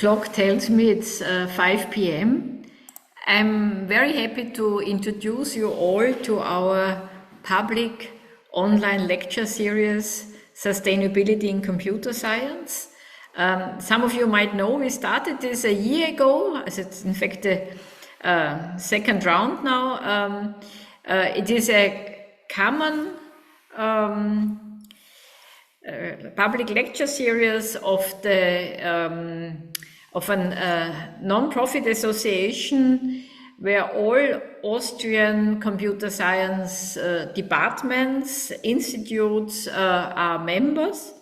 clock tells me it's 5 p.m. I'm very happy to introduce you all to our public online lecture series, Sustainability in Computer Science. Some of you might know we started this a year ago, as it's in fact the second round now. It is a common public lecture series of a non-profit association where all Austrian computer science departments, institutes are members,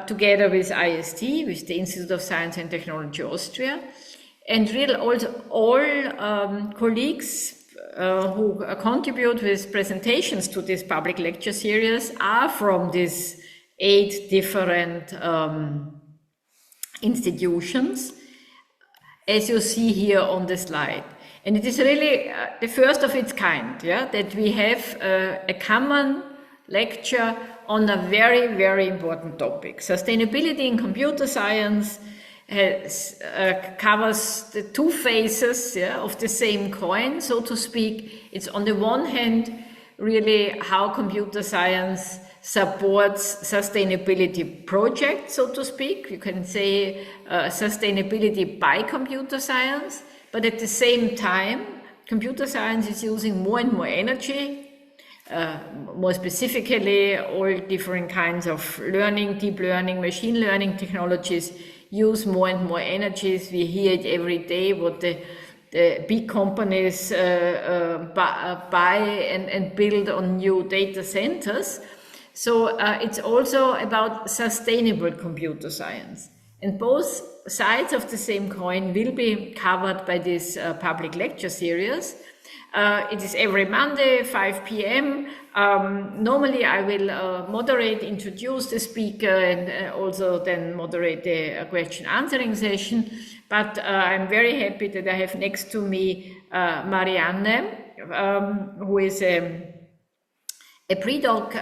together with IST, with the Institute of Science and Technology Austria, and really also all colleagues who contribute with presentations to this public lecture series are from these 8 different institutions, as you see here on the slide. And it is really the first of its kind, that we have a common lecture on a very, very important topic. Sustainability in computer science covers the 2 faces of the same coin, so to speak. It's on the one hand really how computer science supports sustainability projects, so to speak. You can say sustainability by computer science, but at the same time, computer science is using more and more energy, more specifically all different kinds of learning, deep learning, machine learning technologies use more and more energies. We hear it every day, what the big companies buy and build on new data centers. So it's also about sustainable computer science. And both sides of the same coin will be covered by this public lecture series. It is every Monday, 5 p.m. Normally I will moderate, introduce the speaker, and also then moderate the question answering session. But I'm very happy that I have next to me Marianne, who is a pre-doc,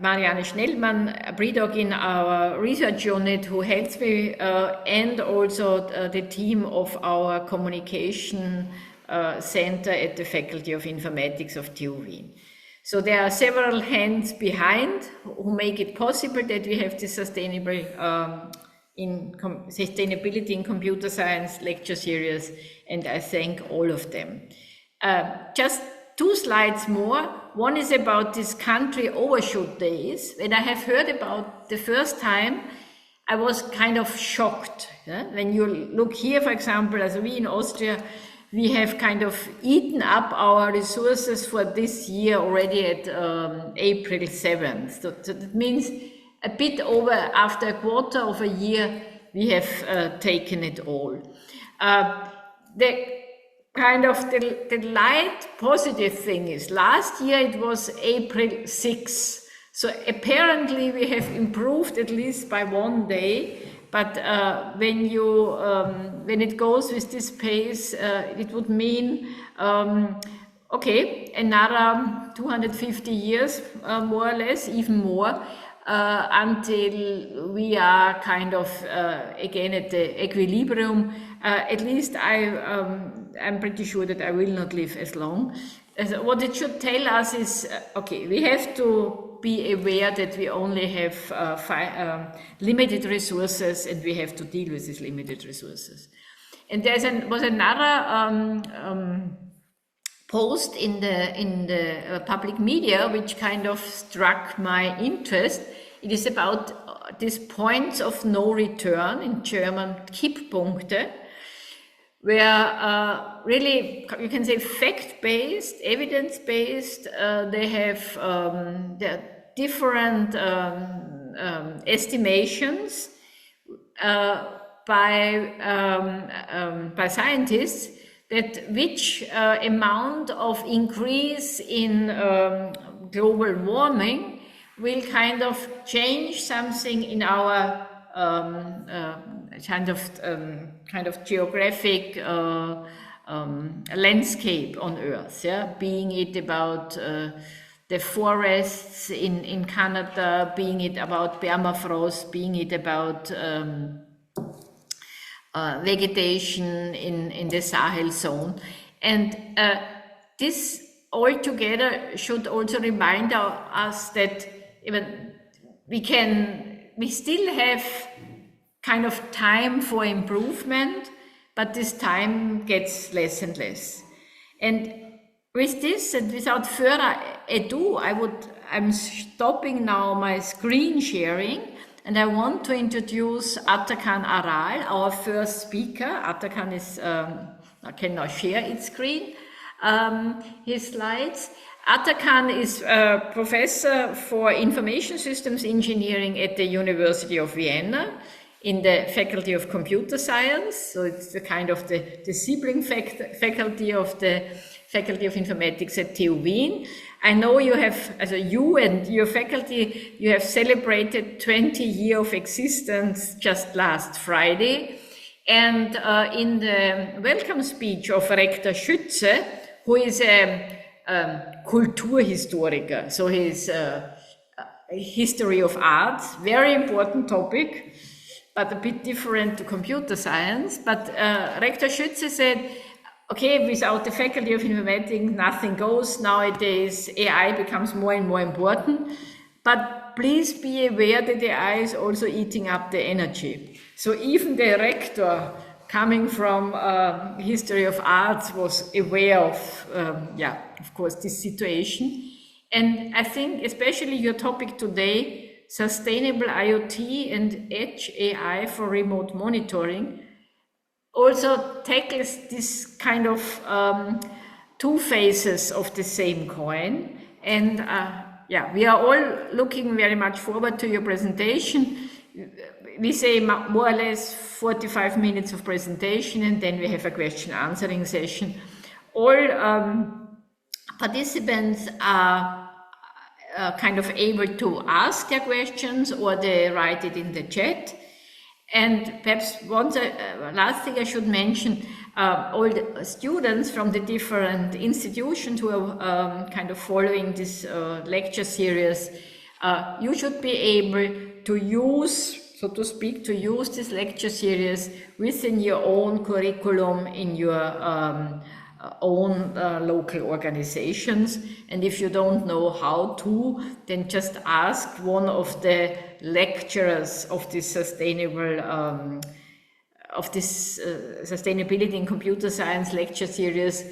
Marianne Schnellmann, a pre-doc in our research unit who helps me, and also the team of our communication center at the Faculty of Informatics of TU Wien. So there are several hands behind who make it possible that we have this sustainability in computer science lecture series, and I thank all of them. Just 2 slides more. One is about this country overshoot days. When I have heard about the first time, I was kind of shocked. When you look here, for example, as we in Austria, we have kind of eaten up our resources for this year already at April 7th. So that means a bit over, after a quarter of a year, we have taken it all. The light positive thing is last year it was April 6th. So apparently we have improved at least by 1 day. But when it goes with this pace, it would mean, okay, another 250 years, more or less, even more, until we are kind of again at the equilibrium. At least I'm pretty sure that I will not live as long. What it should tell us is, okay, we have to be aware that we only have limited resources, and we have to deal with these limited resources. And there was another post in the public media which kind of struck my interest. It is about these points of no return, in German Kipppunkte, where really, you can say, fact-based, evidence-based. They have different estimations by scientists that which amount of increase in global warming will kind of change something in our kind of geographic landscape on Earth, being it about the forests in Canada, being it about permafrost, being it about vegetation in the Sahel zone. And this altogether should also remind us that even we still have kind of time for improvement, but this time gets less and less. And with this, and without further ado, I'm stopping now my screen sharing, and I want to introduce Atakan Aral, our first speaker. Atakan can now share its screen, his slides. Atakan is a professor for information systems engineering at the University of Vienna in the Faculty of Computer Science. So it's the kind of the sibling faculty of the Faculty of Informatics at TU Wien. I know you have, as you and your faculty, you have celebrated 20 years of existence just last Friday. And in the welcome speech of Rector Schütze, who is a Kulturhistoriker, so his history of art, very important topic, but a bit different to computer science. But Rector Schütze said, okay, without the Faculty of Informatics, nothing goes. Nowadays, AI becomes more and more important. But please be aware that AI is also eating up the energy. So even the rector, coming from history of arts, was aware of course, this situation. And I think especially your topic today, sustainable IoT and edge AI for remote monitoring, also tackles this kind of two faces of the same coin. And we are all looking very much forward to your presentation. We say more or less 45 minutes of presentation, and then we have a question answering session. All participants are kind of able to ask their questions, or they write it in the chat. And perhaps last thing I should mention, all the students from the different institutions who are kind of following this lecture series, you should be able to use, so to speak, to use this lecture series within your own curriculum in your own local organizations. And if you don't know how to, then just ask one of the lecturers of this sustainability in computer science lecture series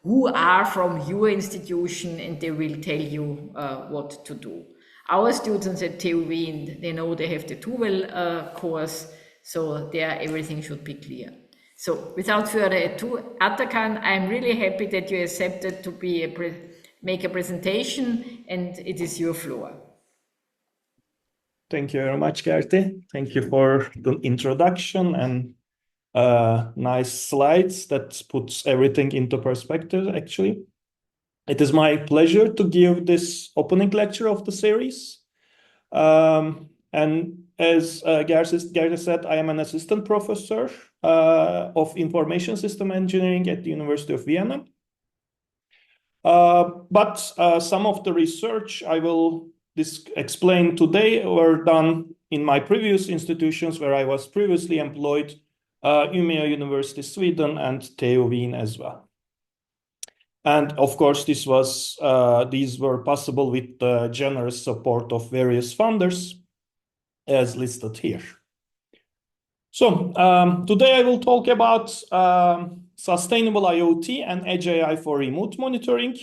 who are from your institution, and they will tell you what to do. Our students at TU Wien, they know they have the TUVEL course, so there everything should be clear. So without further ado, Atakan, I'm really happy that you accepted to make a presentation, and it is your floor. Thank you very much, Gerti. Thank you for the introduction and nice slides that puts everything into perspective, actually. It is my pleasure to give this opening lecture of the series. And as Gerti said, I am an assistant professor of information system engineering at the University of Vienna. But some of the research I will explain today were done in my previous institutions where I was previously employed, Umeå University, Sweden, and TU Wien as well. And of course, these were possible with the generous support of various funders, as listed here. So today I will talk about sustainable IoT and edge AI for remote monitoring.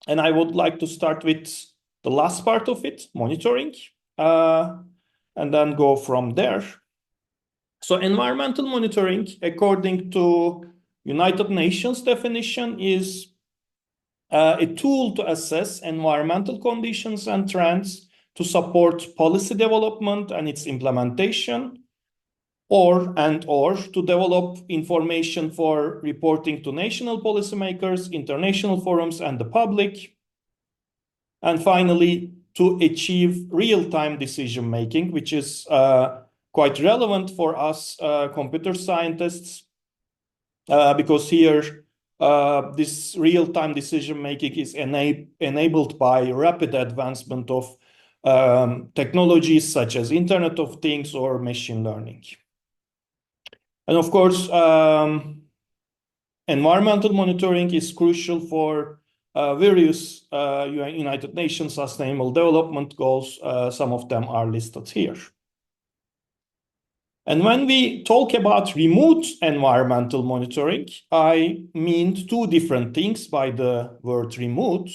And I would like to start with the last part of it, monitoring, and then go from there. So environmental monitoring, according to United Nations definition, is a tool to assess environmental conditions and trends to support policy development and its implementation, or to develop information for reporting to national policymakers, international forums, and the public. And finally, to achieve real-time decision-making, which is quite relevant for us computer scientists, because here this real-time decision-making is enabled by rapid advancement of technologies such as Internet of Things or machine learning. And of course, environmental monitoring is crucial for various United Nations Sustainable Development Goals. Some of them are listed here. And when we talk about remote environmental monitoring, I mean two different things by the word remote.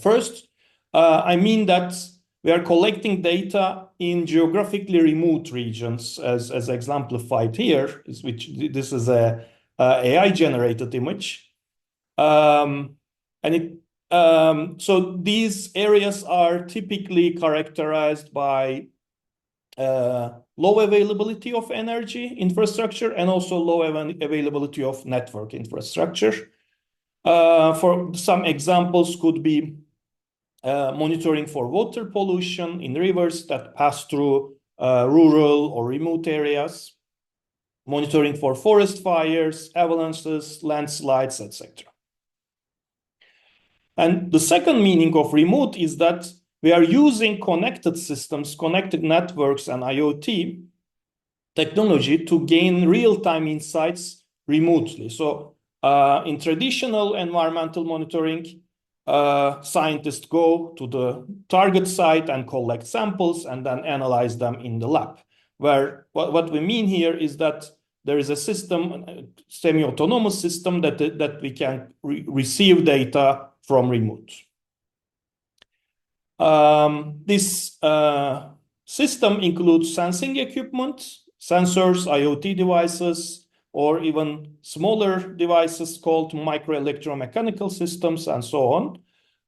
First, I mean that we are collecting data in geographically remote regions, as exemplified here, which this is a AI-generated image. So these areas are typically characterized by low availability of energy infrastructure and also low availability of network infrastructure. For some examples could be monitoring for water pollution in rivers that pass through rural or remote areas, monitoring for forest fires, avalanches, landslides, etc. And the second meaning of remote is that we are using connected systems, connected networks, and IoT technology to gain real-time insights remotely. So in traditional environmental monitoring, scientists go to the target site and collect samples and then analyze them in the lab. Where what we mean here is that there is a system, a semi-autonomous system that we can receive data from remote. This system includes sensing equipment, sensors, IoT devices, or even smaller devices called microelectromechanical systems and so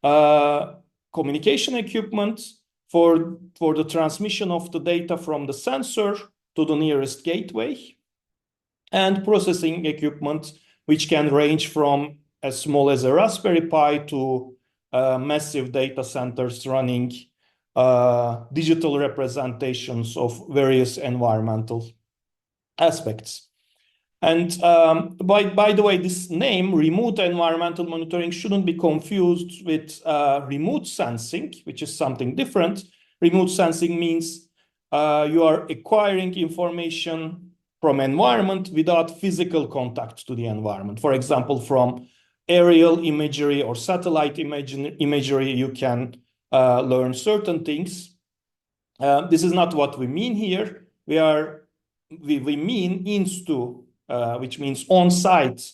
on. Communication equipment for the transmission of the data from the sensor to the nearest gateway, and processing equipment, which can range from as small as a Raspberry Pi to massive data centers running digital representations of various environmental aspects. And by the way, this name, remote environmental monitoring, shouldn't be confused with remote sensing, which is something different. Remote sensing means you are acquiring information from environment without physical contact to the environment. For example, from aerial imagery or satellite imagery, you can learn certain things. This is not what we mean here. We mean insto, which means on-site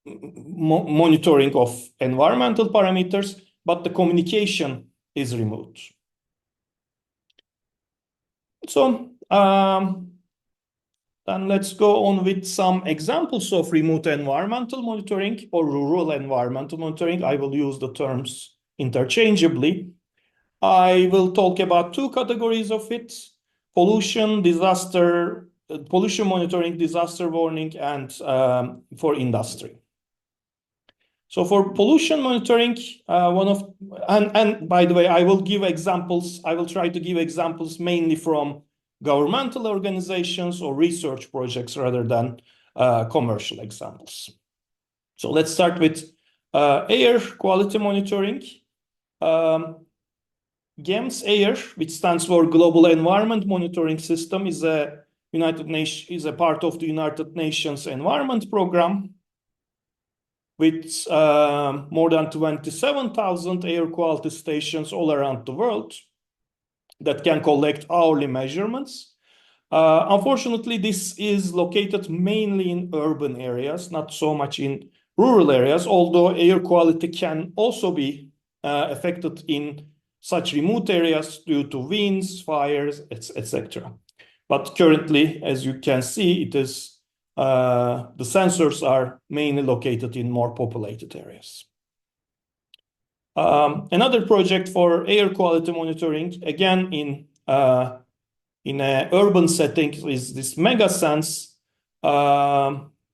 monitoring of environmental parameters, but the communication is remote. So then let's go on with some examples of remote environmental monitoring or rural environmental monitoring. I will use the terms interchangeably. I will talk about two categories of it: pollution, pollution monitoring, disaster warning, and for industry. So for pollution monitoring, and by the way, I will give examples. I will try to give examples mainly from governmental organizations or research projects rather than commercial examples. So let's start with air quality monitoring. GEMS Air, which stands for Global Environment Monitoring System, is a part of the United Nations Environment Program with more than 27,000 air quality stations all around the world that can collect hourly measurements. Unfortunately, this is located mainly in urban areas, not so much in rural areas, although air quality can also be affected in such remote areas due to winds, fires, etc. But currently, as you can see, it is the sensors are mainly located in more populated areas. Another project for air quality monitoring, again in an urban setting, is this MegaSense,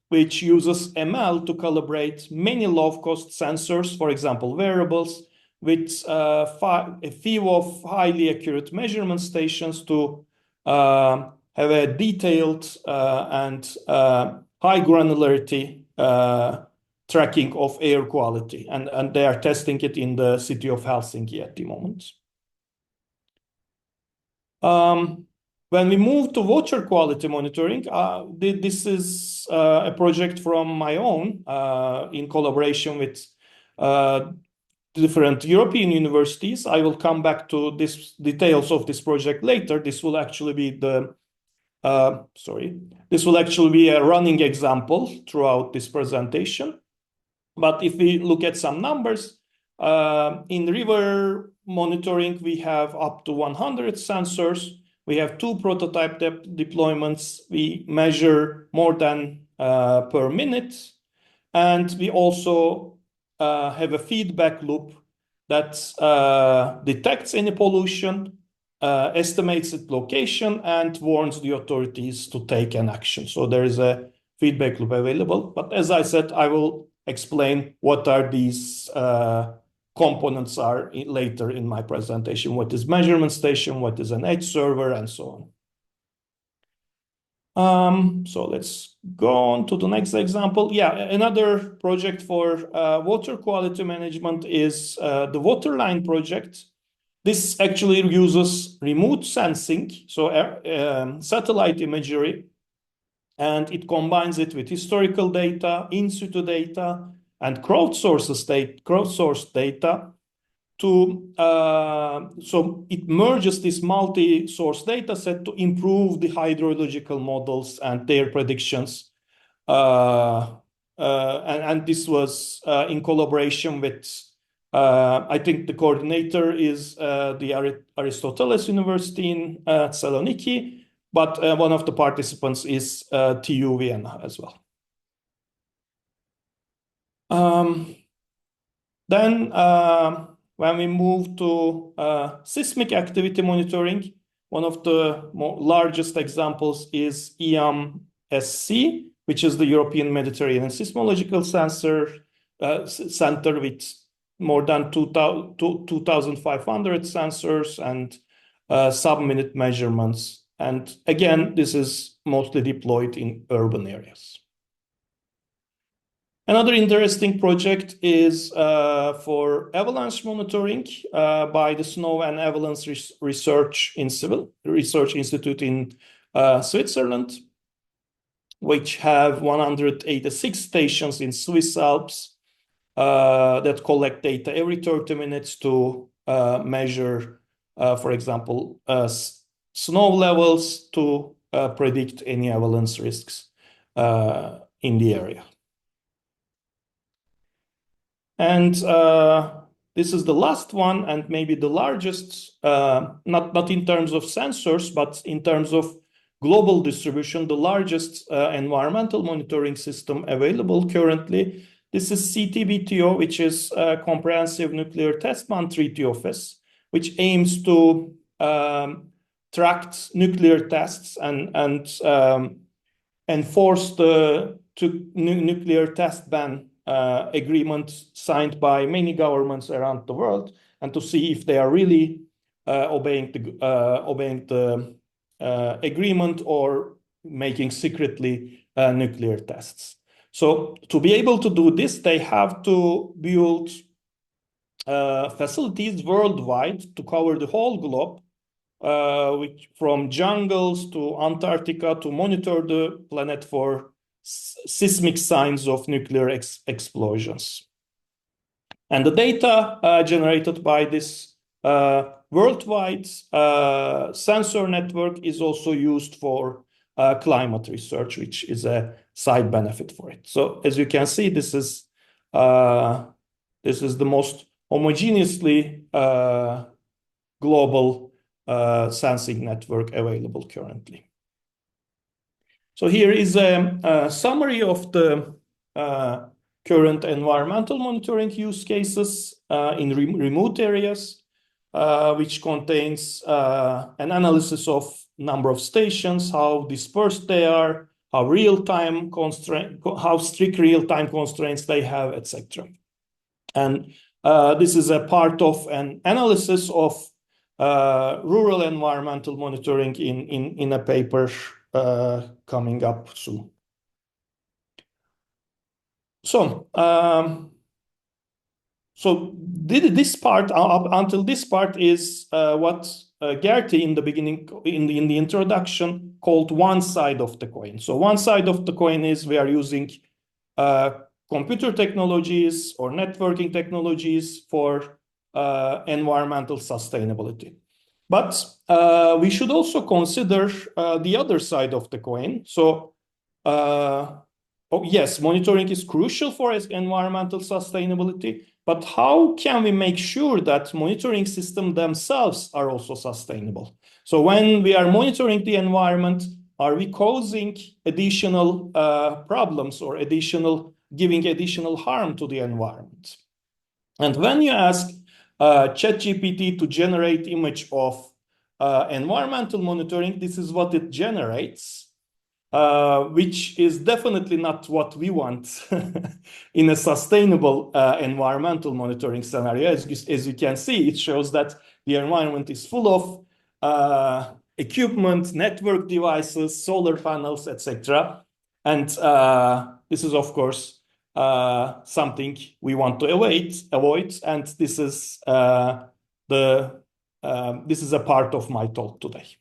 which uses ML to calibrate many low-cost sensors, for example, wearables, with a few of highly accurate measurement stations to have a detailed and high granularity tracking of air quality. And they are testing it in the city of Helsinki at the moment. When we move to water quality monitoring, this is a project from my own in collaboration with different European universities. I will come back to this details of this project later. This will actually be this will actually be a running example throughout this presentation. But if we look at some numbers, in river monitoring, we have up to 100 sensors. We have 2 prototype deployments. We measure more than per minute. And we also have a feedback loop that detects any pollution, estimates its location, and warns the authorities to take an action. So there is a feedback loop available. But as I said, I will explain what are these components are later in my presentation. What is measurement station, what is an edge server, and so on. So let's go on to the next example. Yeah, another project for water quality management is the Waterline project. This actually uses remote sensing, so satellite imagery, and it combines it with historical data, in situ data, and crowdsourced data so it merges this multi-source data set to improve the hydrological models and their predictions. And this was in collaboration with, I think the coordinator is the Aristoteles University in Thessaloniki, but one of the participants is TU Vienna as well. Then when we move to seismic activity monitoring, one of the largest examples is EAM-SC, which is the European Mediterranean Seismological Center with more than 2,500 sensors and sub-minute measurements. And again, this is mostly deployed in urban areas. Another interesting project is for avalanche monitoring by the Snow and Avalanche Research Institute in Switzerland, which have 186 stations in Swiss Alps that collect data every 30 minutes to measure, for example, snow levels to predict any avalanche risks in the area. And this is the last one and maybe the largest, not in terms of sensors, but in terms of global distribution, the largest environmental monitoring system available currently. This is CTBTO, which is a Comprehensive Nuclear Test Ban Treaty Office, which aims to track nuclear tests and enforce the nuclear test ban agreement signed by many governments around the world, and to see if they are really obeying the agreement or making secretly nuclear tests. So to be able to do this, they have to build facilities worldwide to cover the whole globe, which from jungles to Antarctica, to monitor the planet for seismic signs of nuclear explosions. And the data generated by this worldwide sensor network is also used for climate research, which is a side benefit for it. So as you can see, this is the most homogeneously global sensing network available currently. So here is a summary of the current environmental monitoring use cases in remote areas, which contains an analysis of number of stations, how dispersed they are, how strict real-time constraints they have, etc. And this is a part of an analysis of rural environmental monitoring in a paper coming up soon. So So this part up until this part is what Gerti in the beginning in the introduction called one side of the coin. So one side of the coin is we are using computer technologies or networking technologies for environmental sustainability. But we should also consider the other side of the coin. So yes, monitoring is crucial for environmental sustainability, but how can we make sure that monitoring systems themselves are also sustainable? So when we are monitoring the environment, are we causing additional problems or giving additional harm to the environment? And when you ask ChatGPT to generate image of environmental monitoring, this is what it generates. Which is definitely not what we want in a sustainable environmental monitoring scenario. As you can see, it shows that the environment is full of equipment, network devices, solar panels, etc. And this is, of course, something we want to avoid. And this is this is a part of my talk today.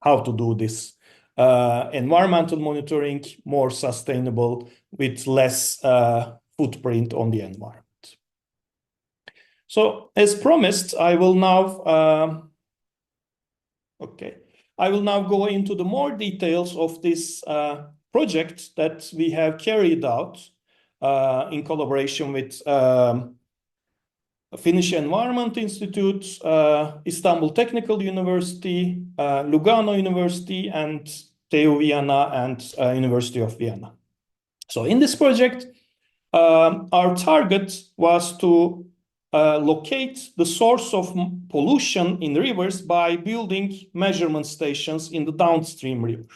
How to do this environmental monitoring more sustainable with less footprint on the environment. So as promised, I will now go into the more details of this project that we have carried out in collaboration with Finnish Environment Institute, Istanbul Technical University, Lugano University, and TU Vienna and University of Vienna. So in this project, our target was to locate the source of pollution in rivers by building measurement stations in the downstream river.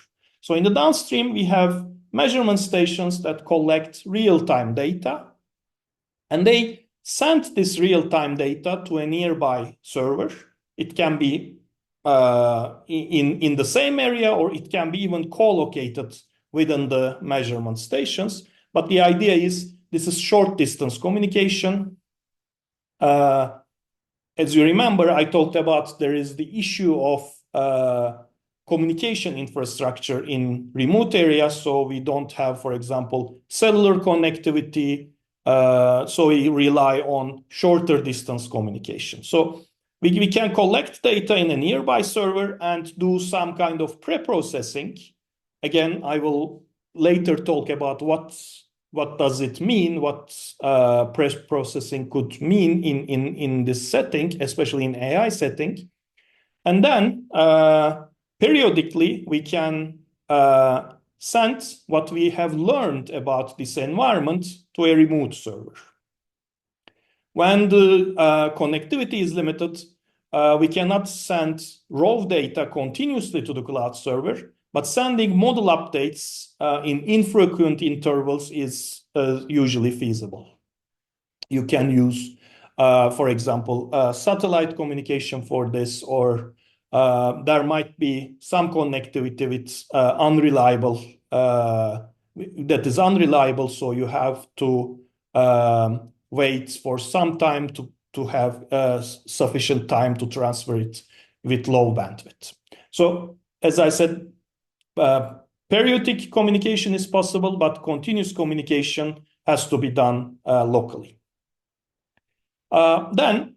So in the downstream, we have measurement stations that collect real-time data, and they send this real-time data to a nearby server. It can be in the same area, or it can be even co-located within the measurement stations. But the idea is this is short distance communication. As you remember, I talked about there is the issue of communication infrastructure in remote areas. So we don't have, for example, cellular connectivity. So we rely on shorter distance communication. So we can collect data in a nearby server and do some kind of pre-processing. Again, I will later talk about what does it mean, what pre-processing could mean in this setting, especially in AI setting. And then periodically we can send what we have learned about this environment to a remote server. When the connectivity is limited, we cannot send raw data continuously to the cloud server, but sending model updates in infrequent intervals is usually feasible. You can use, for example, satellite communication for this, or there might be some connectivity with unreliable, that is unreliable, so you have to wait for some time to have sufficient time to transfer it with low bandwidth. So as I said, periodic communication is possible, but continuous communication has to be done locally. Then,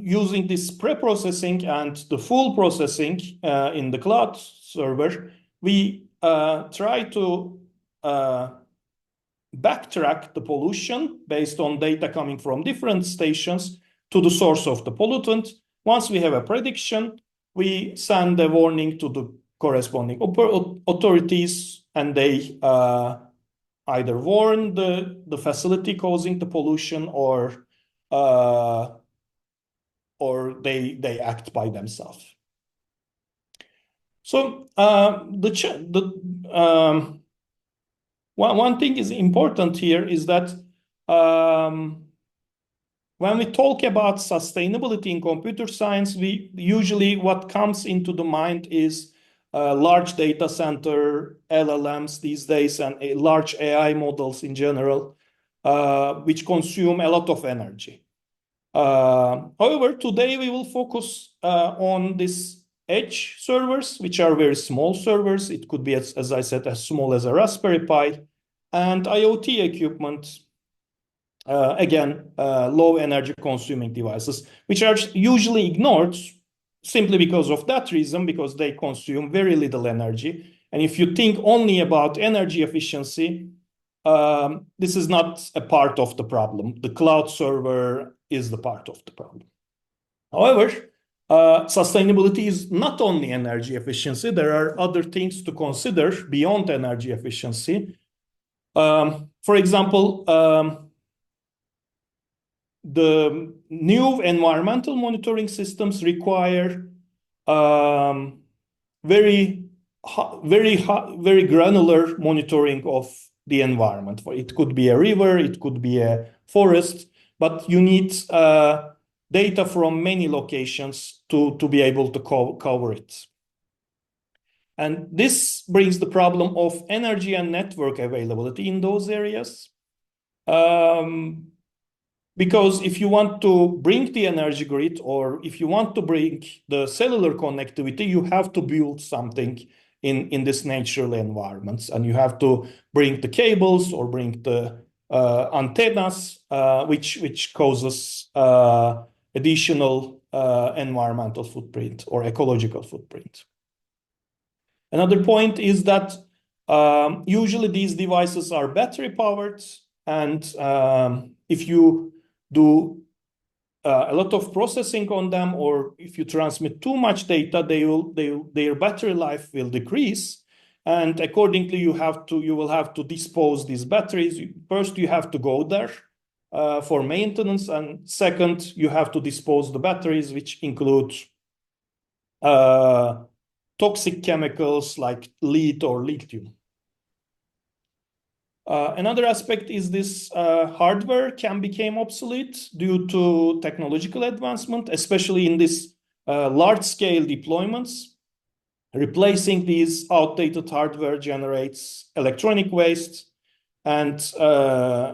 using this pre-processing and the full processing in the cloud server, we try to backtrack the pollution based on data coming from different stations to the source of the pollutant. Once we have a prediction, we send a warning to the corresponding authorities, and they either warn the facility causing the pollution, or they act by themselves. So one thing is important here is that when we talk about sustainability in computer science, we usually what comes into the mind is large data center, LLMs these days, and large AI models in general. which consume a lot of energy. However, today we will focus on this edge servers, which are very small servers. It could be, as I said, as small as a Raspberry Pi, and IoT equipment, again, low energy consuming devices, which are usually ignored simply because of that reason, because they consume very little energy. And if you think only about energy efficiency, this is not a part of the problem. The cloud server is the part of the problem. However, sustainability is not only energy efficiency. There are other things to consider beyond energy efficiency. For example, the new environmental monitoring systems require very granular monitoring of the environment. It could be a river, it could be a forest, but you need data from many locations to be able to cover it. And this brings the problem of energy and network availability in those areas. Because if you want to bring the energy grid, or if you want to bring the cellular connectivity, you have to build something in this natural environments, and you have to bring the cables or bring the antennas, which causes additional environmental footprint or ecological footprint. Another point is that usually these devices are battery powered, and if you do a lot of processing on them, or if you transmit too much data, their battery life will decrease, and accordingly you will have to dispose these batteries. First, you have to go there for maintenance, and second, you have to dispose the batteries, which include toxic chemicals like lead or lithium. Another aspect is this hardware can become obsolete due to technological advancement, especially in this large-scale deployments. Replacing these outdated hardware generates electronic waste, and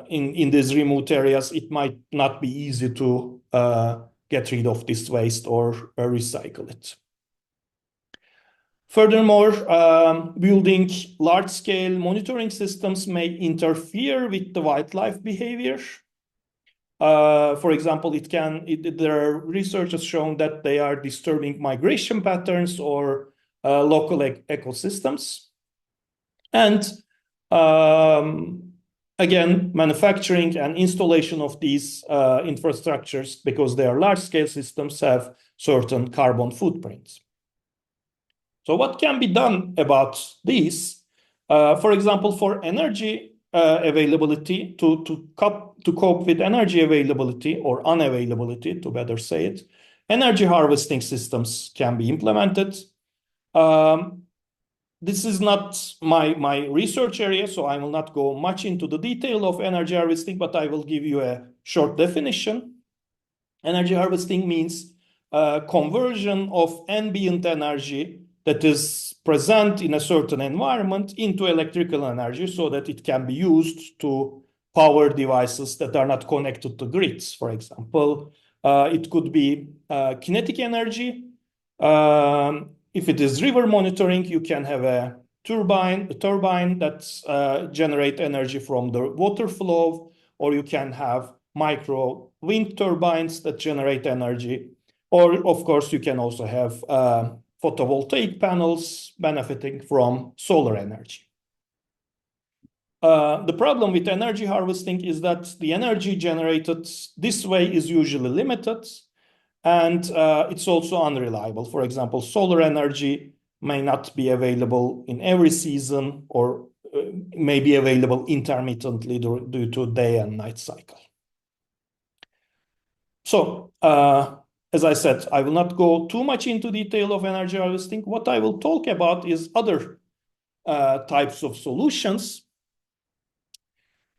in these remote areas, it might not be easy to get rid of this waste or recycle it. Furthermore, building large-scale monitoring systems may interfere with the wildlife behavior. For example, there are researchers shown that they are disturbing migration patterns or local ecosystems. And again, manufacturing and installation of these infrastructures, because they are large-scale systems, have certain carbon footprints. So what can be done about these? For example, for energy availability, to cope with energy availability or unavailability, to better say it, energy harvesting systems can be implemented. This is not my research area, so I will not go much into the detail of energy harvesting, but I will give you a short definition. Energy harvesting means conversion of ambient energy that is present in a certain environment into electrical energy, so that it can be used to power devices that are not connected to grids. For example, it could be kinetic energy. If it is river monitoring, you can have a turbine that generates energy from the water flow, or you can have micro wind turbines that generate energy, or of course you can also have photovoltaic panels benefiting from solar energy. The problem with energy harvesting is that the energy generated this way is usually limited, and it's also unreliable. For example, solar energy may not be available in every season, or may be available intermittently due to day and night cycle. So, as I said, I will not go too much into detail of energy harvesting. What I will talk about is other types of solutions.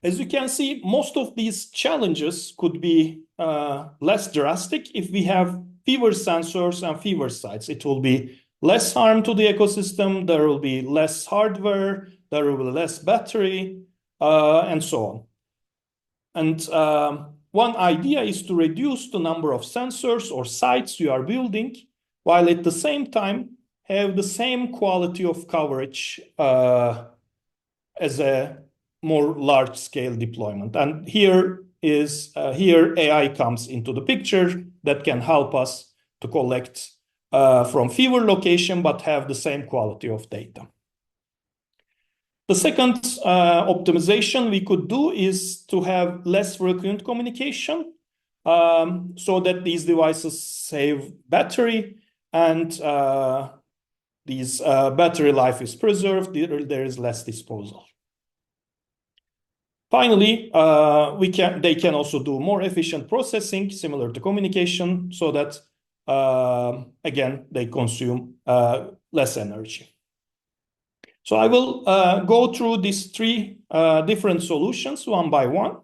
As you can see, most of these challenges could be less drastic if we have fewer sensors and fewer sites. It will be less harm to the ecosystem, there will be less hardware, there will be less battery, and so on. One idea is to reduce the number of sensors or sites you are building, while at the same time have the same quality of coverage as a more large-scale deployment. And here AI comes into the picture that can help us to collect from fewer locations, but have the same quality of data. The second optimization we could do is to have less frequent communication, so that these devices save battery and these battery life is preserved. There is less disposal. Finally, they can also do more efficient processing, similar to communication, so that again they consume less energy. So I will go through these three different solutions one by one,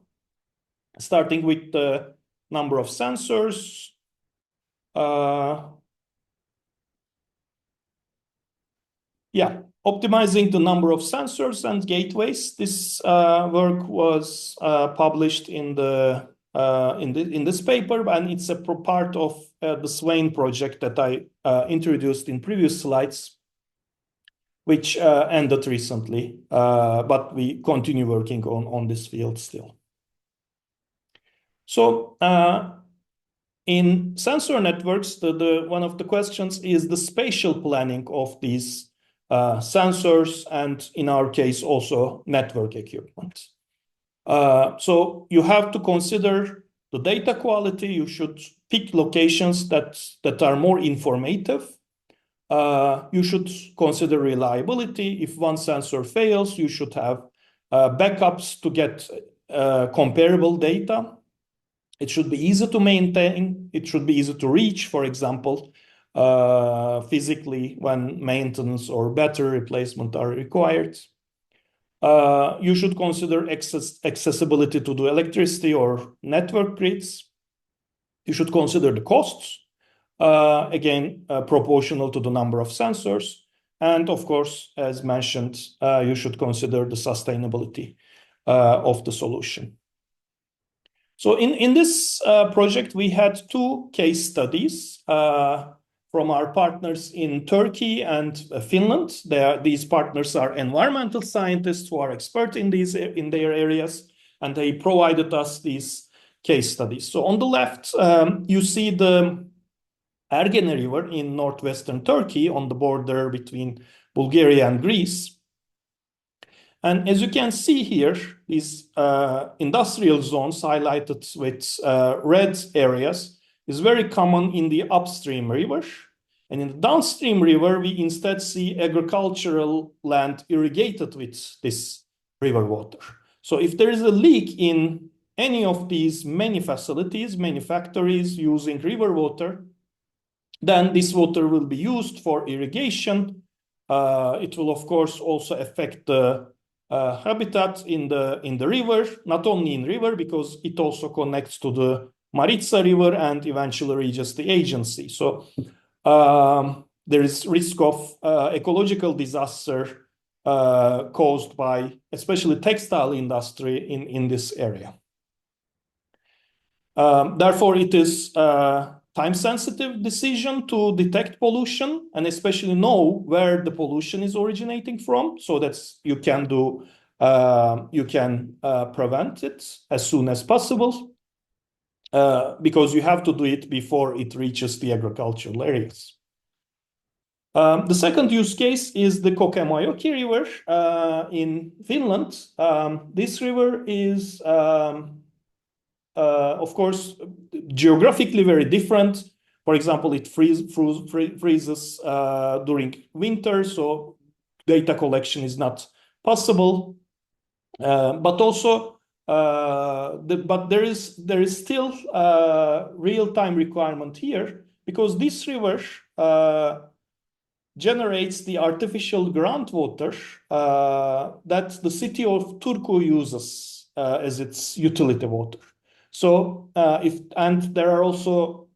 starting with the number of sensors. Optimizing the number of sensors and gateways. This work was published in this paper, and it's a part of the SWAIN project that I introduced in previous slides, which ended recently, but we continue working on this field still. So in sensor networks, one of the questions is the spatial planning of these sensors, and in our case, also network equipment. So you have to consider the data quality. You should pick locations that are more informative. You should consider reliability. If one sensor fails, you should have backups to get comparable data. It should be easy to maintain. It should be easy to reach, for example, physically when maintenance or battery replacement are required. You should consider accessibility to the electricity or network grids. You should consider the costs, again, proportional to the number of sensors. And of course, as mentioned, you should consider the sustainability of the solution. So in this project, we had two case studies from our partners in Turkey and Finland. These partners are environmental scientists who are expert in their areas, and they provided us these case studies. So on the left, you see the Ergene River in northwestern Turkey on the border between Bulgaria and Greece. And as you can see here, these industrial zones highlighted with red areas is very common in the upstream river. And in the downstream river, we instead see agricultural land irrigated with this river water. So if there is a leak in any of these many facilities, many factories using river water, then this water will be used for irrigation. It will, of course, also affect the habitat in the river, not only in river, because it also connects to the Maritsa River and eventually reaches the agency. So there is risk of ecological disaster caused by especially textile industry in this area. Therefore, it is time-sensitive decision to detect pollution and especially know where the pollution is originating from, so that you can prevent it as soon as possible, because you have to do it before it reaches the agricultural areas. The second use case is the Kokemäki River in Finland. This river is of course, geographically very different. For example, it freezes during winter, so data collection is not possible. But also, but there is still real-time requirement here, because this river generates the artificial groundwater that the city of Turku uses as its utility water. So there are also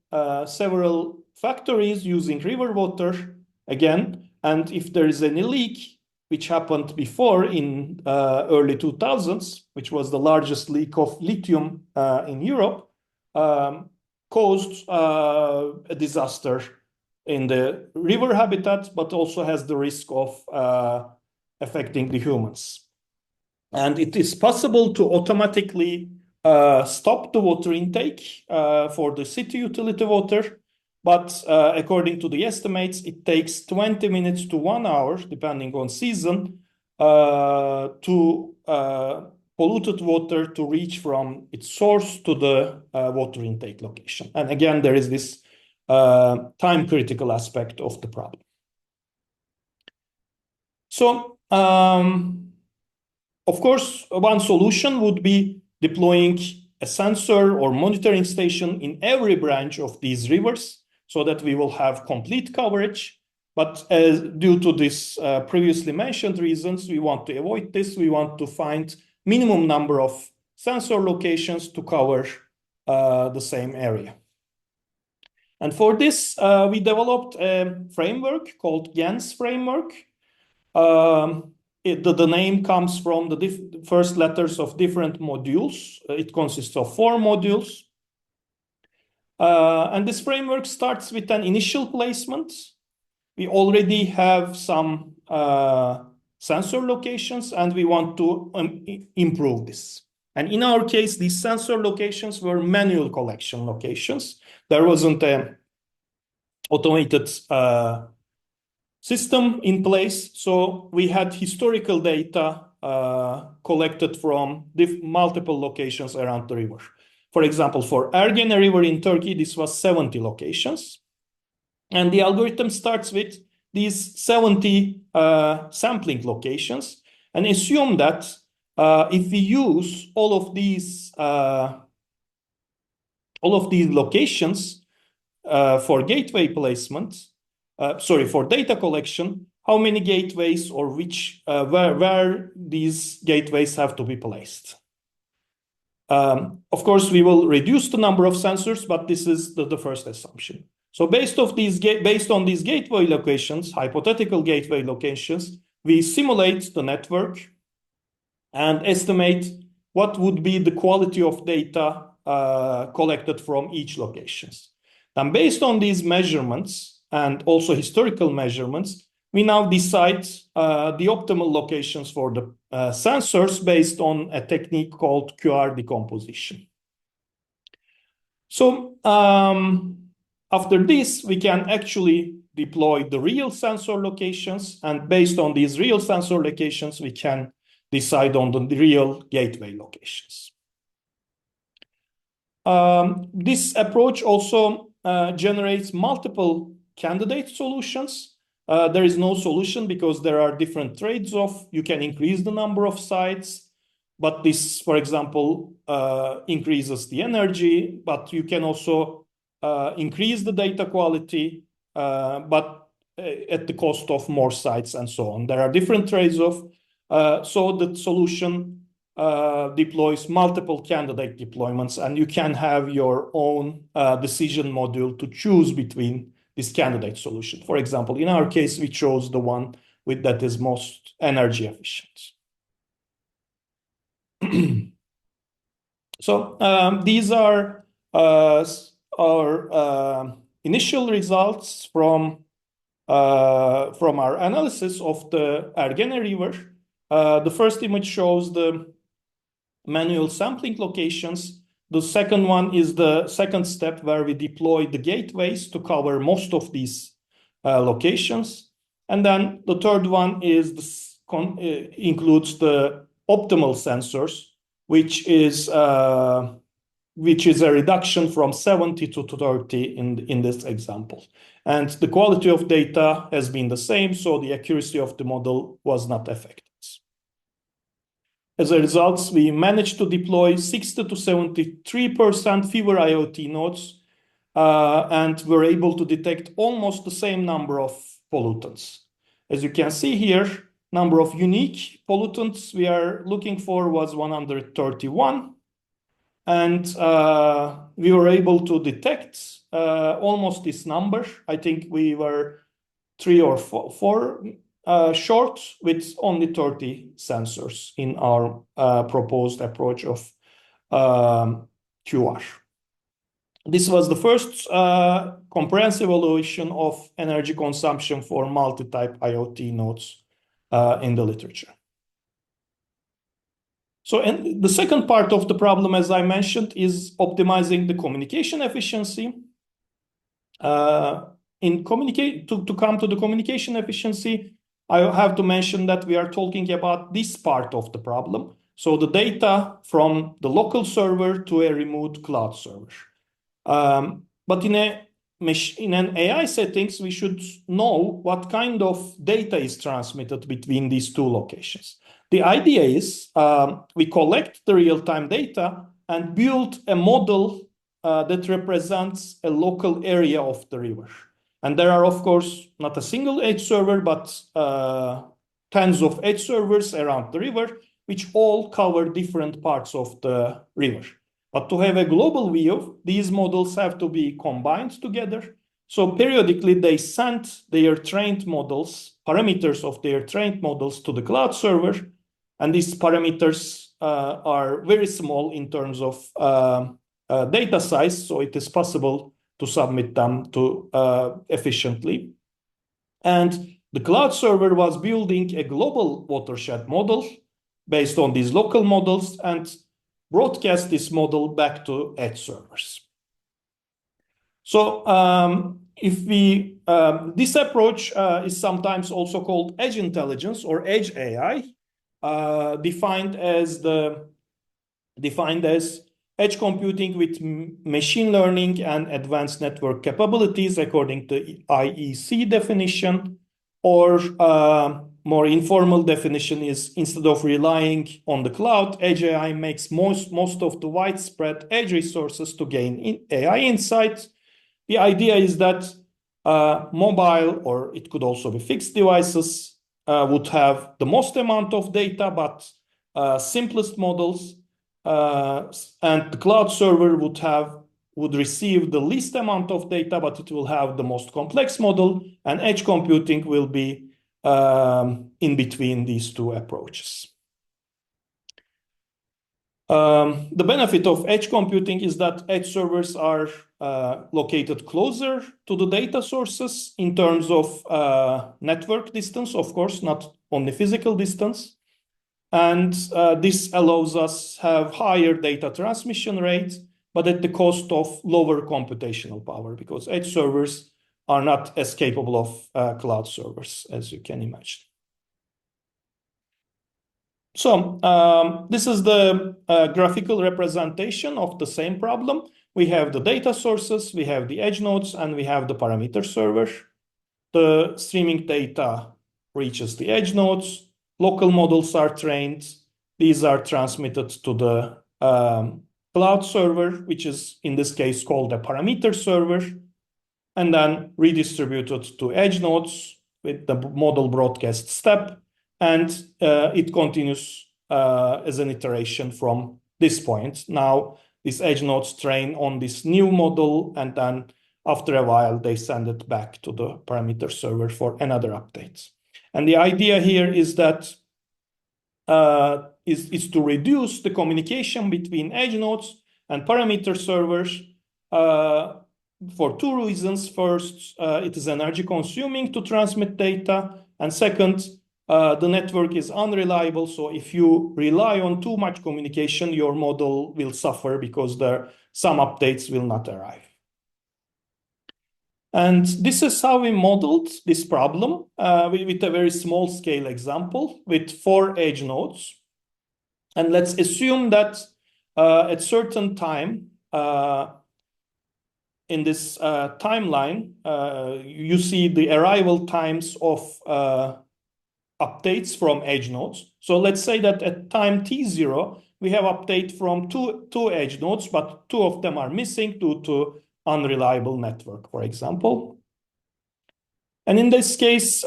several factories using river water again, and if there is any leak, which happened before in early 2000s, which was the largest leak of lithium in Europe, caused a disaster in the river habitat, but also has the risk of affecting the humans. And it is possible to automatically stop the water intake for the city utility water. But according to the estimates, it takes 20 minutes to 1 hour, depending on season, to polluted water to reach from its source to the water intake location. And again, there is this time critical aspect of the problem. So, of course, one solution would be deploying a sensor or monitoring station in every branch of these rivers so that we will have complete coverage. But due to this previously mentioned reasons, we want to avoid this. We want to find minimum number of sensor locations to cover the same area. And for this, we developed a framework called GANS framework. The name comes from the first letters of different modules. It consists of 4 modules. And this framework starts with an initial placement. We already have some sensor locations, and we want to improve this. And in our case, these sensor locations were manual collection locations. There wasn't an automated system in place. So we had historical data collected from multiple locations around the river. For example, for Ergene River in Turkey, this was 70 locations. And the algorithm starts with these 70 sampling locations and assume that if we use all of these locations for gateway placement, for data collection, how many gateways or where these gateways have to be placed. Of course, we will reduce the number of sensors, but this is the first assumption. So based on these gateway locations, hypothetical gateway locations, we simulate the network and estimate what would be the quality of data collected from each locations. And based on these measurements and also historical measurements, we now decide the optimal locations for the sensors based on a technique called QR decomposition. So after this, we can actually deploy the real sensor locations, and based on these real sensor locations, we can decide on the real gateway locations. This approach also generates multiple candidate solutions. There is no solution because there are different trades-off. You can increase the number of sites, but this, for example, increases the energy, but you can also increase the data quality, but at the cost of more sites and so on. There are different trades-off. So the solution deploys multiple candidate deployments, and you can have your own decision module to choose between this candidate solution. For example, in our case, we chose the one that is most energy efficient. So these are our initial results from our analysis of the Ergene River. The first image shows the manual sampling locations. The second one is the second step where we deploy the gateways to cover most of these locations. And then the third one is includes the optimal sensors, which is a reduction from 70 to 30 in this example. And the quality of data has been the same, so the accuracy of the model was not affected. As a result, we managed to deploy 60 to 73% fewer IoT nodes, and were able to detect almost the same number of pollutants. As you can see here, number of unique pollutants we are looking for was 131. And we were able to detect almost this number. I think we were 3 or 4 short with only 30 sensors in our proposed approach of QR. This was the first comprehensive evaluation of energy consumption for multi-type IoT nodes in the literature. So, and the second part of the problem, as I mentioned, is optimizing the communication efficiency. To come to the communication efficiency, I have to mention that we are talking about this part of the problem. So the data from the local server to a remote cloud server. But in an AI settings, we should know what kind of data is transmitted between these two locations. The idea is we collect the real-time data and build a model that represents a local area of the river. And there are, of course, not a single edge server, but tens of edge servers around the river, which all cover different parts of the river. But to have a global view, these models have to be combined together. So periodically, they send their trained models, parameters of their trained models to the cloud server. And these parameters are very small in terms of data size, so it is possible to submit them to efficiently. And the cloud server was building a global watershed model based on these local models and broadcast this model back to edge servers. So this approach is sometimes also called edge intelligence or edge AI, defined as edge computing with machine learning and advanced network capabilities according to IEC definition, or more informal definition is instead of relying on the cloud, edge AI makes most of the widespread edge resources to gain AI insights. The idea is that mobile, or it could also be fixed devices, would have the most amount of data, but simplest models, and the cloud server would receive the least amount of data, but it will have the most complex model, and edge computing will be in between these two approaches. The benefit of edge computing is that edge servers are located closer to the data sources in terms of network distance, of course, not only physical distance. And this allows us have higher data transmission rates, but at the cost of lower computational power, because edge servers are not as capable of cloud servers, as you can imagine. So this is the graphical representation of the same problem. We have the data sources, we have the edge nodes, and we have the parameter server. The streaming data reaches the edge nodes. Local models are trained. These are transmitted to the cloud server, which is in this case called a parameter server, and then redistributed to edge nodes with the model broadcast step. And it continues as an iteration from this point. Now, these edge nodes train on this new model, and then after a while, they send it back to the parameter server for another update. And the idea here is that is to reduce the communication between edge nodes and parameter servers for two reasons. First, it is energy consuming to transmit data. And second, the network is unreliable. So if you rely on too much communication, your model will suffer because some updates will not arrive. And this is how we modeled this problem with a very small scale example with 4 edge nodes. And let's assume that at certain time in this timeline, you see the arrival times of updates from edge nodes. So let's say that at time t0, we have update from two edge nodes, but 2 of them are missing due to unreliable network, for example. And in this case,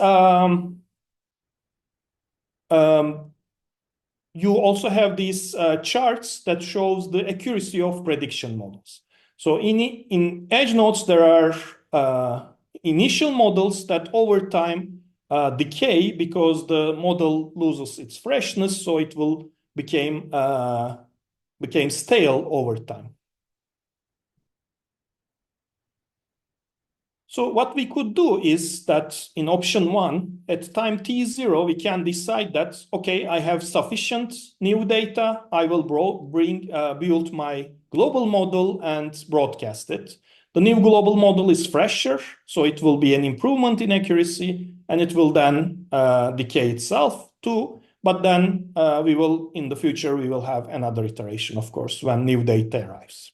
you also have these charts that shows the accuracy of prediction models. So in edge nodes, there are initial models that over time decay because the model loses its freshness, so it will became stale over time. So what we could do is that in option 1, at time t0, we can decide that, okay, I have sufficient new data. I will build my global model and broadcast it. The new global model is fresher, so it will be an improvement in accuracy, and it will then decay itself too. But then in the future, we will have another iteration, of course, when new data arrives.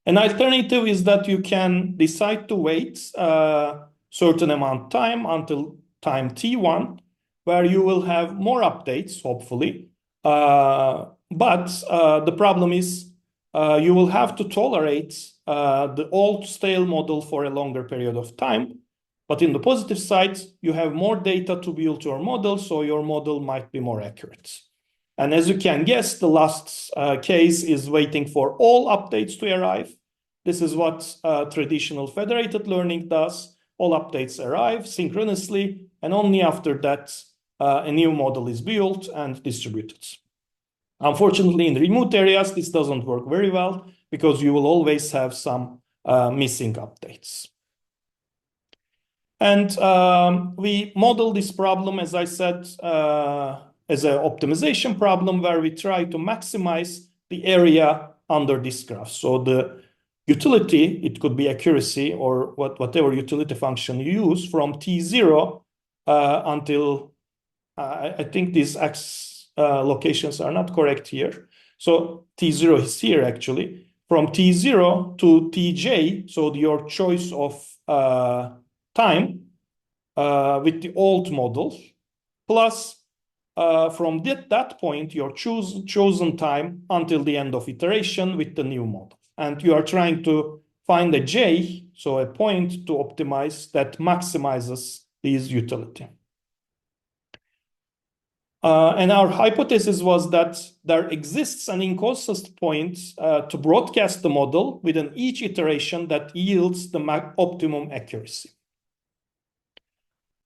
An alternative is that you can decide to wait a certain amount of time until time t1, where you will have more updates, hopefully. But the problem is you will have to tolerate the old stale model for a longer period of time. But in the positive side, you have more data to build your model, so your model might be more accurate. And as you can guess, the last case is waiting for all updates to arrive. This is what traditional federated learning does. All updates arrive synchronously, and only after that, a new model is built and distributed. Unfortunately, in remote areas, this doesn't work very well because you will always have some missing updates. And we model this problem, as I said, as an optimization problem where we try to maximize the area under this graph. So the utility, it could be accuracy or whatever utility function you use from t0 until, I think these x locations are not correct here. So t0 is here actually. From t0 to tj, so your choice of time with the old model, plus from that point, your chosen time until the end of iteration with the new model. And you are trying to find a j, so a point to optimize that maximizes this utility. And our hypothesis was that there exists an inconsistent point to broadcast the model within each iteration that yields the optimum accuracy.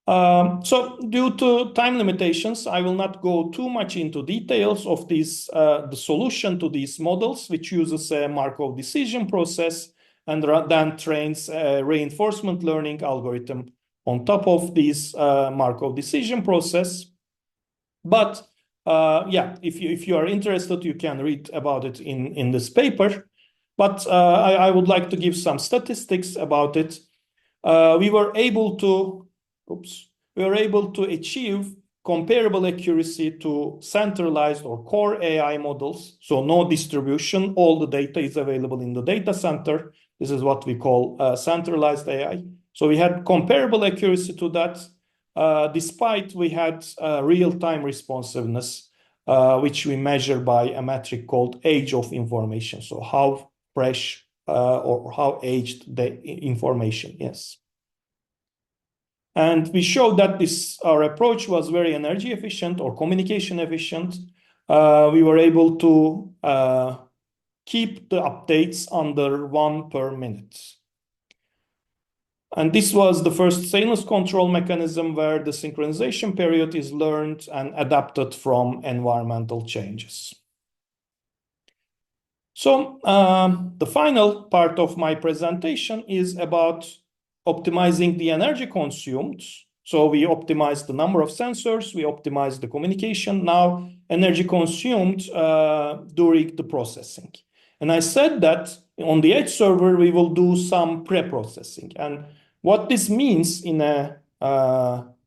So due to time limitations, I will not go too much into details of these, the solution to these models, which uses a Markov decision process and then trains a reinforcement learning algorithm on top of this Markov decision process. But yeah, if you are interested, you can read about it in this paper. But I would like to give some statistics about it. We were able to achieve comparable accuracy to centralized or core AI models. So no distribution, all the data is available in the data center. This is what we call centralized AI. So we had comparable accuracy to that, despite we had real-time responsiveness, which we measure by a metric called age of information. So how fresh or how aged the information is. And we showed that our approach was very energy efficient or communication efficient. We were able to keep the updates under 1 per minute. And this was the first stainless control mechanism where the synchronization period is learned and adapted from environmental changes. So the final part of my presentation is about optimizing the energy consumed. So we optimize the number of sensors, we optimize the communication, now energy consumed during the processing. And I said that on the edge server, we will do some pre-processing. And what this means in a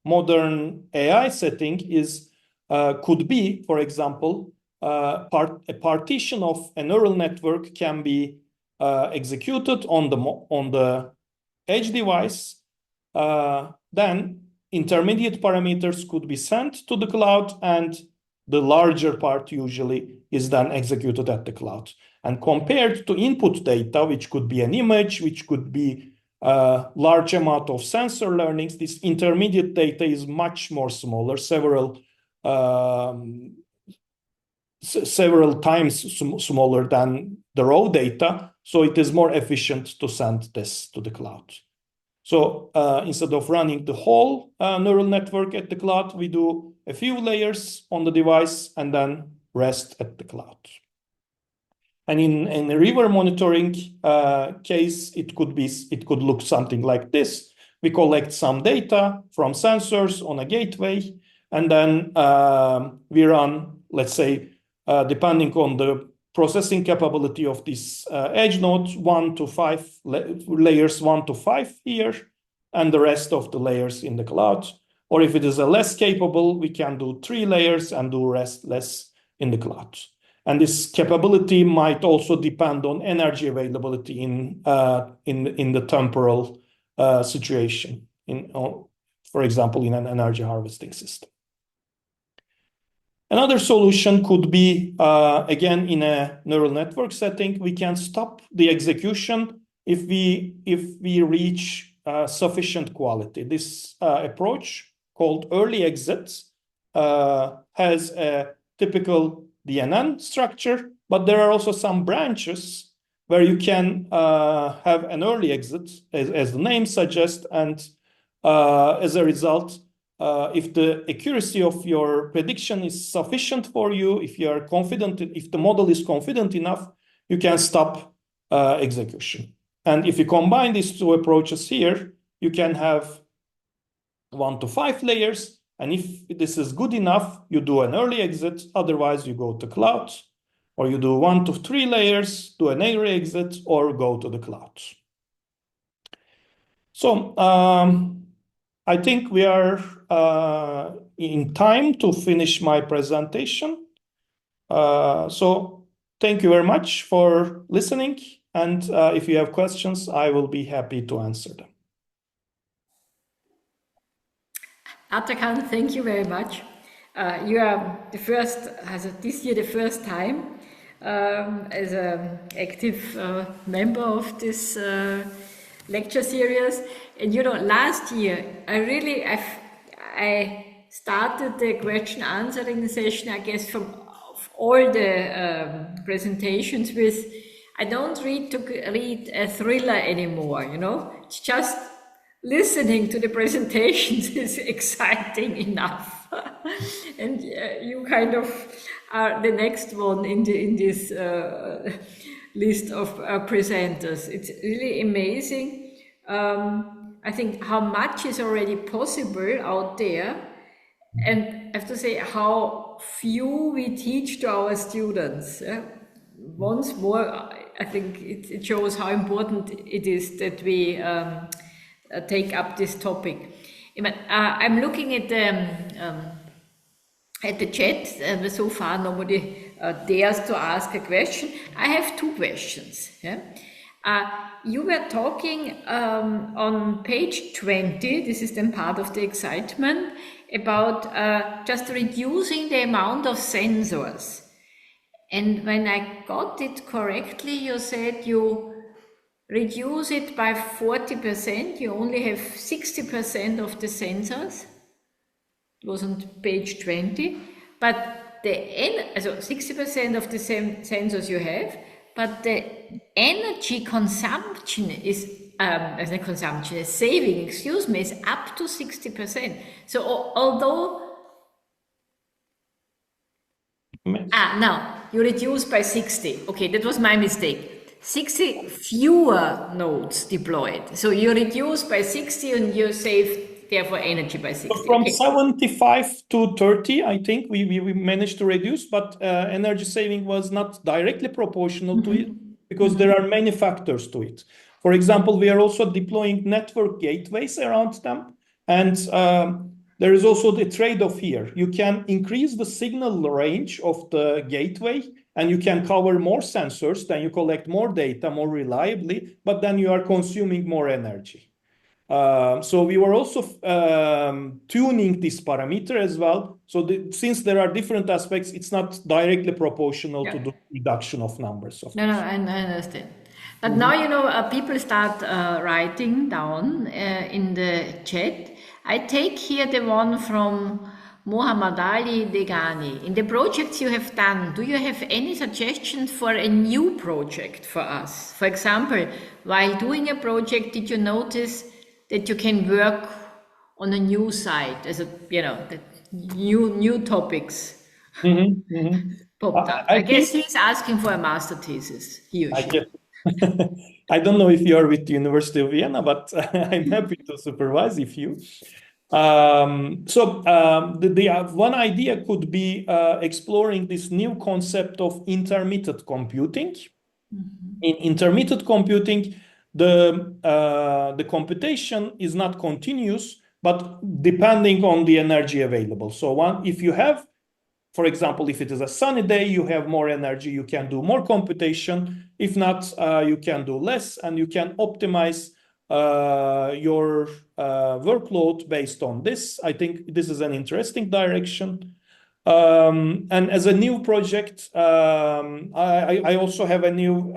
modern AI setting is, could be, for example, a partition of a neural network can be executed on the edge device. Then intermediate parameters could be sent to the cloud, and the larger part usually is then executed at the cloud. And compared to input data, which could be an image, which could be a large amount of sensor learnings, this intermediate data is much more smaller, several times smaller than the raw data. So it is more efficient to send this to the cloud. So instead of running the whole neural network at the cloud, we do a few layers on the device and then rest at the cloud. And in a river monitoring case, it could look something like this. We collect some data from sensors on a gateway, and then we run, let's say, depending on the processing capability of this edge node, 1 to 5 layers, 1 to 5 here, and the rest of the layers in the cloud. Or if it is a less capable, we can do 3 layers and do rest less in the cloud. And this capability might also depend on energy availability in the temporal situation, for example, in an energy harvesting system. Another solution could be, again, in a neural network setting, we can stop the execution if we reach sufficient quality. This approach, called early exits, has a typical DNN structure, but there are also some branches where you can have an early exit, as the name suggests, and as a result, if the accuracy of your prediction is sufficient for you, if you are confident, if the model is confident enough, you can stop execution. And if you combine these two approaches here, you can have 1 to 5 layers. And if this is good enough, you do an early exit. Otherwise, you go to cloud, or you do 1 to 3 layers, do an early exit, or go to the cloud. So I think we are in time to finish my presentation. So thank you very much for listening. And if you have questions, I will be happy to answer them. Atakan, thank you very much. You are the first, this year the first time as an active member of this lecture series. And you know, last year I started the question answering session, I guess, from all the presentations with, I don't read a thriller anymore, you know, it's just listening to the presentations is exciting enough. And you kind of are the next one in this list of presenters. It's really amazing. I think how much is already possible out there. And I have to say how few we teach to our students. Once more, I think it shows how important it is that we take up this topic. I'm looking at the chat, and so far nobody dares to ask a question. I have 2 questions. Yeah? You were talking on page 20, this is then part of the excitement, about just reducing the amount of sensors. And when I got it correctly, you said you reduce it by 40%, you only have 60% of the sensors. It was on page 20, but so 60% of the sensors you have, but the energy consumption is, saving, is up to 60%. So although, now you reduce by 60. Okay, that was my mistake. 60 fewer nodes deployed. So you reduce by 60 and you save, therefore, energy by 60. So from 75 to 30, I think we managed to reduce, but energy saving was not directly proportional to it because there are many factors to it. For example, we are also deploying network gateways around them. And there is also the trade-off here. You can increase the signal range of the gateway, and you can cover more sensors, then you collect more data more reliably, but then you are consuming more energy. So we were also tuning this parameter as well. So since there are different aspects, it's not directly proportional to the reduction of numbers. No, I understand. But now, you know, people start writing down in the chat. I take here the one from Mohammad Ali Degani. In the projects you have done, do you have any suggestions for a new project for us? For example, while doing a project, did you notice that you can work on a new site as a, that new topics popped up. I guess he's asking for a master thesis, he or I she. guess. I don't know if you are with the University of Vienna, but I'm happy to supervise if you. The one idea could be exploring this new concept of intermittent computing. In intermittent computing, the computation is not continuous, but depending on the energy available. So if you have, for example, if it is a sunny day, you have more energy, you can do more computation. If not, you can do less, and you can optimize your workload based on this. I think this is an interesting direction. And as a new project, I also have a new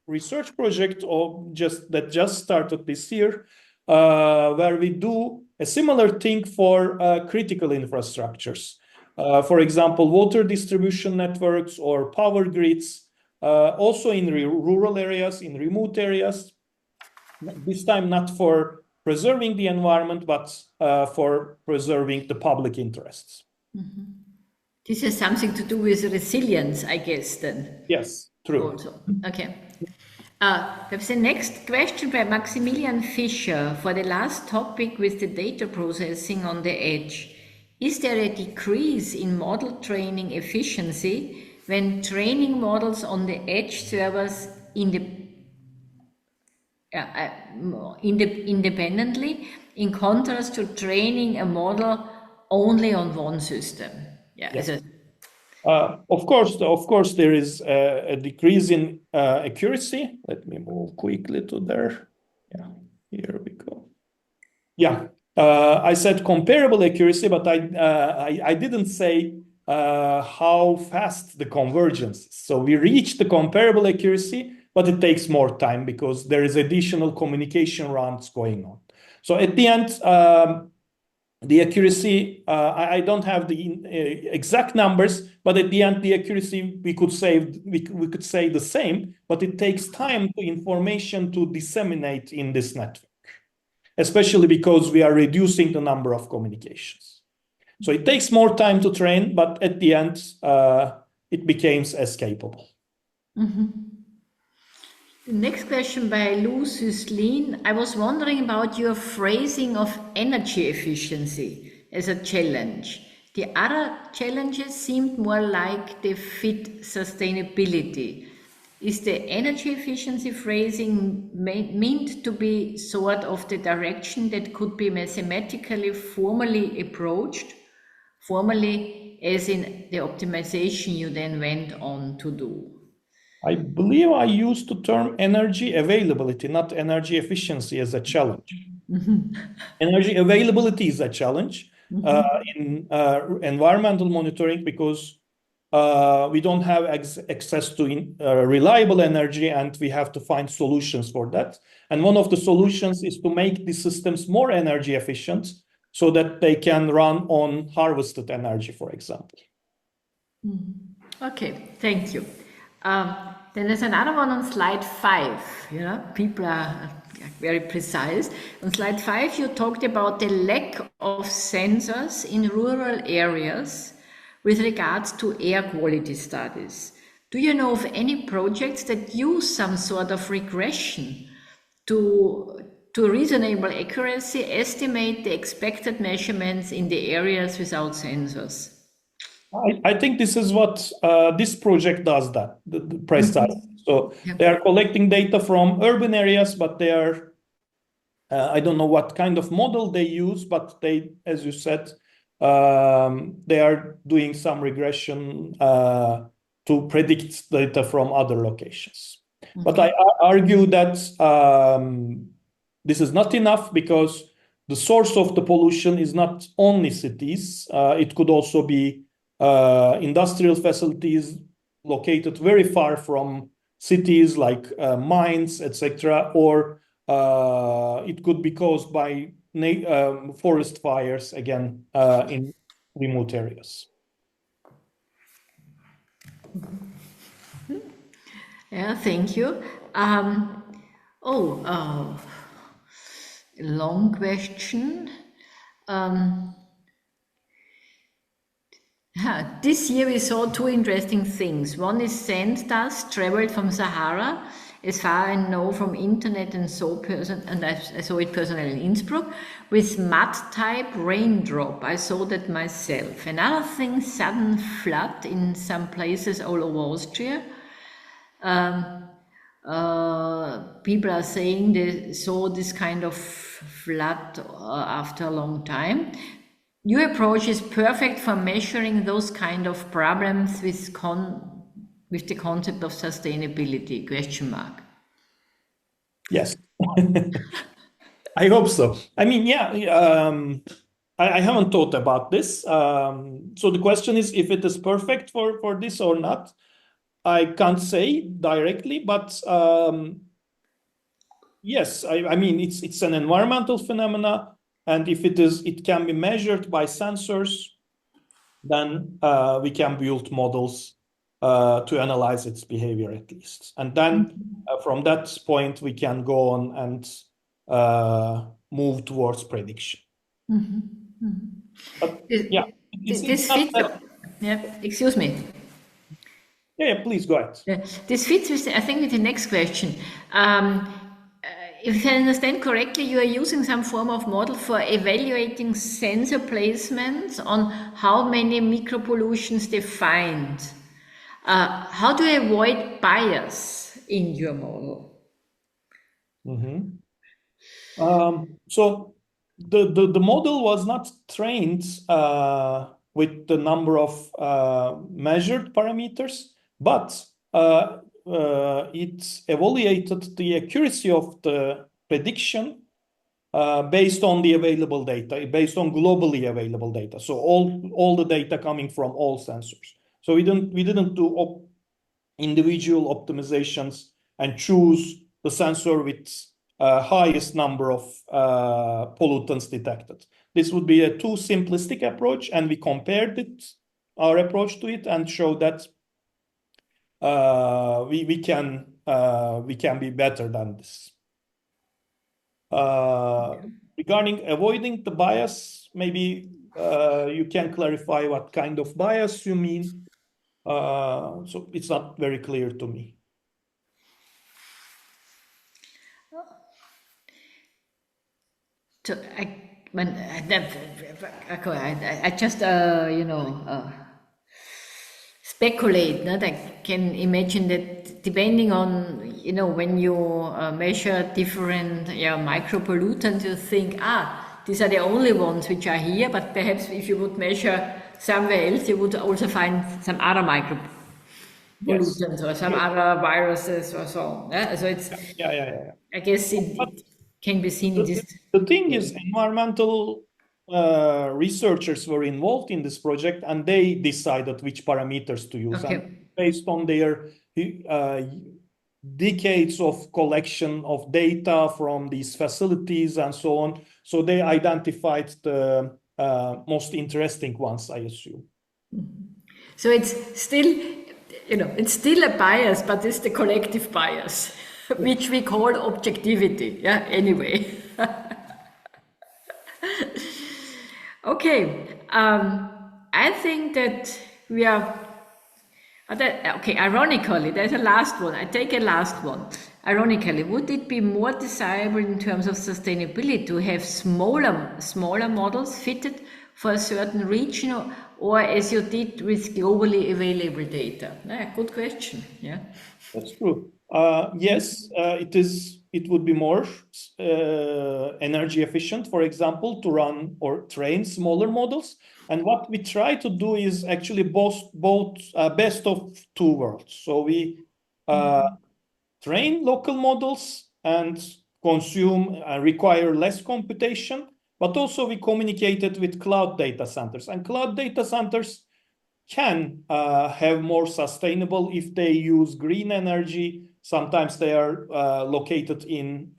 research project that just started this year, where we do a similar thing for critical infrastructures. For example, water distribution networks or power grids, also in rural areas, in remote areas. This time not for preserving the environment, but for preserving the public interests. This has something to do with resilience, I guess, then. Yes, true. Also, okay. Perhaps the next question by Maximilian Fischer for the last topic with the data processing on the edge. Is there a decrease in model training efficiency when training models on the edge servers independently, in contrast to training a model only on one system? Yes. Of course, there is a decrease in accuracy. Let me move quickly to there. Yeah, here we go. Yeah, I said comparable accuracy, but I didn't say how fast the convergence is. So we reach the comparable accuracy, but it takes more time because there is additional communication rounds going on. So at the end, the accuracy, I don't have the exact numbers, but at the end, the accuracy we could say the same, but it takes time for information to disseminate in this network, especially because we are reducing the number of communications. So it takes more time to train, but at the end, it becomes as capable. The next question by Lou Suslin. I was wondering about your phrasing of energy efficiency as a challenge. The other challenges seemed more like they fit sustainability. Is the energy efficiency phrasing meant to be sort of the direction that could be mathematically formally approached? Formally, as in the optimization you then went on to do? I believe I used the term energy availability, not energy efficiency, as a challenge. Energy availability is a challenge in environmental monitoring because we don't have access to reliable energy, and we have to find solutions for that. And one of the solutions is to make the systems more energy efficient so that they can run on harvested energy, for example. Okay, thank you. Then there's another one on slide 5. People are very precise. On slide 5, you talked about the lack of sensors in rural areas with regards to air quality studies. Do you know of any projects that use some sort of regression to reasonable accuracy estimate the expected measurements in the areas without sensors? I think this is what this project does, that the precise. So they are collecting data from urban areas, but they are, I don't know what kind of model they use, but they, as you said, they are doing some regression to predict data from other locations. But I argue that this is not enough because the source of the pollution is not only cities. It could also be industrial facilities located very far from cities, like mines, etc., or it could be caused by forest fires, again, in remote areas. Yeah, thank you. long question. This year we saw two interesting things. One is sand dust traveled from Sahara, as far I know from internet, and I saw it personally in Innsbruck, with mud type raindrop. I saw that myself. Another thing, sudden flood in some places all over Austria. People are saying they saw this kind of flood after a long time. Your approach is perfect for measuring those kind of problems with the concept of sustainability, question mark. Yes. I hope so. I mean, yeah, I haven't thought about this. So the question is if it is perfect for this or not. I can't say directly, but yes, I mean it's an environmental phenomena, and if it can be measured by sensors, then we can build models to analyze its behavior at least, and then from that point we can go on and move towards prediction. But yeah, This fits. Yeah, excuse me. Yeah, please go ahead. This fits with, I think, with the next question. If I understand correctly, you are using some form of model for evaluating sensor placements on how many micropollutions they find. How do you avoid bias in your model? So the model was not trained with the number of measured parameters, but it evaluated the accuracy of the prediction based on the available data, based on globally available data. So all the data coming from all sensors. So we didn't do individual optimizations and choose the sensor with highest number of pollutants detected. This would be a too simplistic approach, and we compared our approach to it and showed that we can be better than this. Regarding avoiding the bias, maybe you can clarify what kind of bias you mean. So it's not very clear to me. So I just speculate that I can imagine that depending on when you measure different micropollutants, you think these are the only ones which are here, but perhaps if you would measure somewhere else, you would also find some other micropollutants or some other viruses or so on. So it's I guess it can be seen in this. The thing is, environmental researchers were involved in this project, and they decided which parameters to use, and based on their decades of collection of data from these facilities and so on. So they identified the most interesting ones, I assume. So it's still a bias, but it's the collective bias, which we call objectivity. Yeah, anyway. Okay. I think that we are. Okay, ironically, there's a last one. I take a last one. Ironically, would it be more desirable in terms of sustainability to have smaller models fitted for a certain region, or as you did with globally available data? Good question. Yeah, that's true. Yes, it would be more energy efficient, for example, to run or train smaller models. And what we try to do is actually both best of two worlds. So we train local models and consume require less computation, but also we communicated with cloud data centers. And cloud data centers can have more sustainable if they use green energy. Sometimes they are located in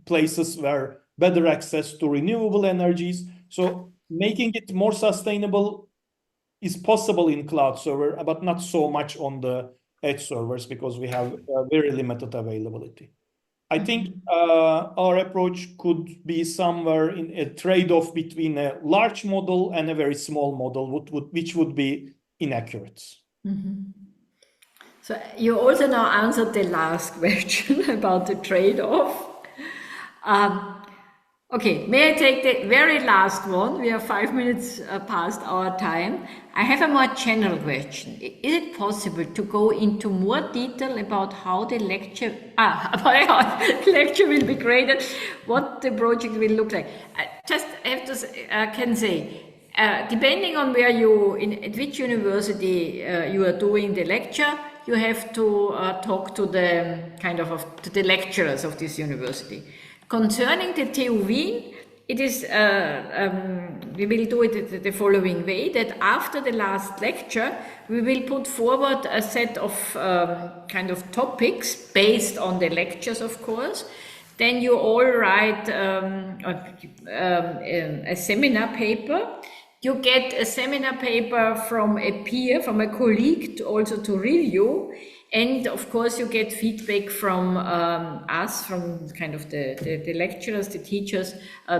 places where better access to renewable energies. So making it more sustainable is possible in cloud server, but not so much on the edge servers because we have very limited availability. I think our approach could be somewhere in a trade-off between a large model and a very small model, which would be inaccurate. So you also now answered the last question about the trade-off. Okay, may I take the very last one? We are 5 minutes past our time. I have a more general question. Is it possible to go into more detail about how the lecture, about how the lecture will be graded, what the project will look like? I just have to can say, depending on where at which university you are doing the lecture, you have to talk to the to the lecturers of this university. Concerning the TU Wien, it is, we will do it the following way, that after the last lecture, we will put forward a set of topics based on the lectures, of course. Then you all write a seminar paper. You get a seminar paper from a peer, from a colleague also to review. And of course, you get feedback from us, from the lecturers, the teachers,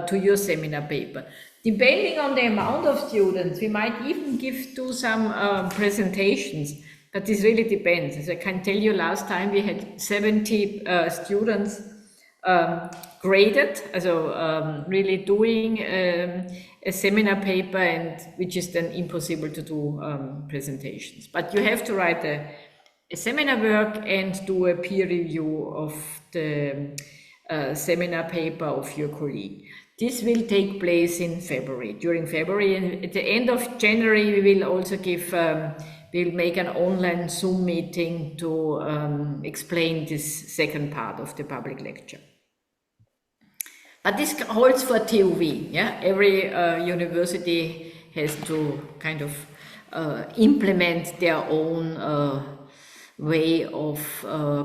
to your seminar paper. Depending on the amount of students, we might even do some presentations, but this really depends. As I can tell you, last time we had 70 students graded, really doing a seminar paper, and which is then impossible to do presentations. But you have to write a seminar work and do a peer review of the seminar paper of your colleague. This will take place in February, during February, and at the end of January we will also we'll make an online Zoom meeting to explain this second part of the public lecture. But this holds for TUV, yeah? Every university has to implement their own way of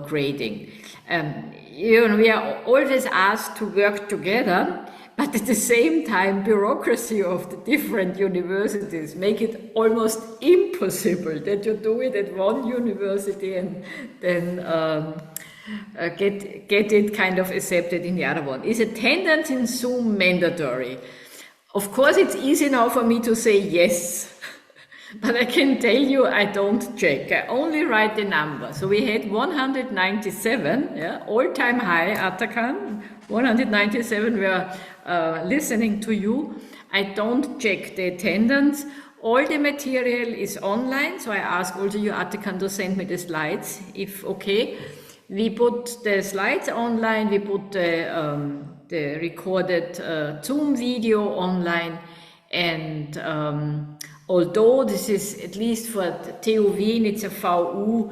grading. We are always asked to work together, but at the same time, bureaucracy of the different universities make it almost impossible that you do it at one university and then get it accepted in the other one. Is attendance in Zoom mandatory? Of course, it's easy now for me to say yes. But I can tell you, I don't check. I only write the number. So we had 197, all-time high, Atakan. 197 were listening to you. I don't check the attendance. All the material is online. So I ask also you, Atakan, to send me the slides, if okay. We put the slides online. We put the recorded Zoom video online. And although this is, at least for TU Wien, it's a VU,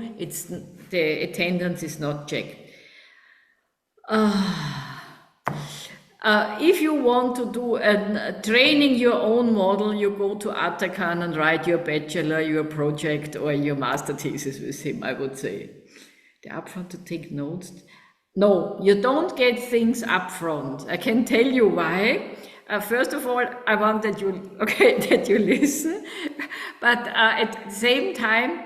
the attendance is not checked. If you want to do training your own model, you go to Atakan and write your bachelor, your project, or your master thesis with him, I would say. The upfront to take notes. No, you don't get things upfront. I can tell you why. First of all, I want that you listen, but at the same time,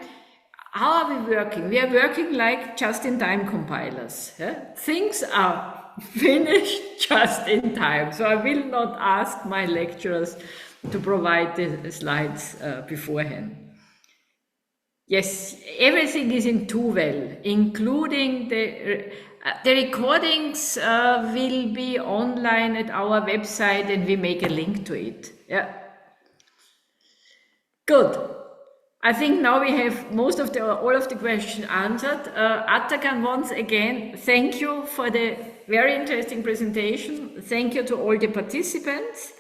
how are we working? We are working like just-in-time compilers. Yeah? Things are finished just in time, so I will not ask my lecturers to provide the slides beforehand. Yes, everything is in Tuvel, including the recordings will be online at our website, and we make a link to it. Yeah. Good. I think now we have all of the questions answered. Atakan, once again, thank you for the very interesting presentation. Thank you to all the participants.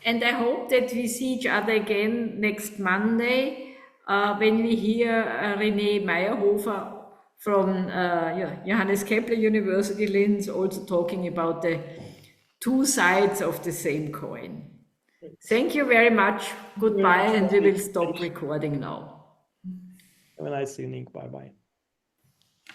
And I hope that we see each other again next Monday when we hear René Meyerhofer from Johannes Kepler University Linz, also talking about the two sides of the same coin. Thank you very much. Goodbye, and we will stop recording now. Have a nice evening. Bye-bye.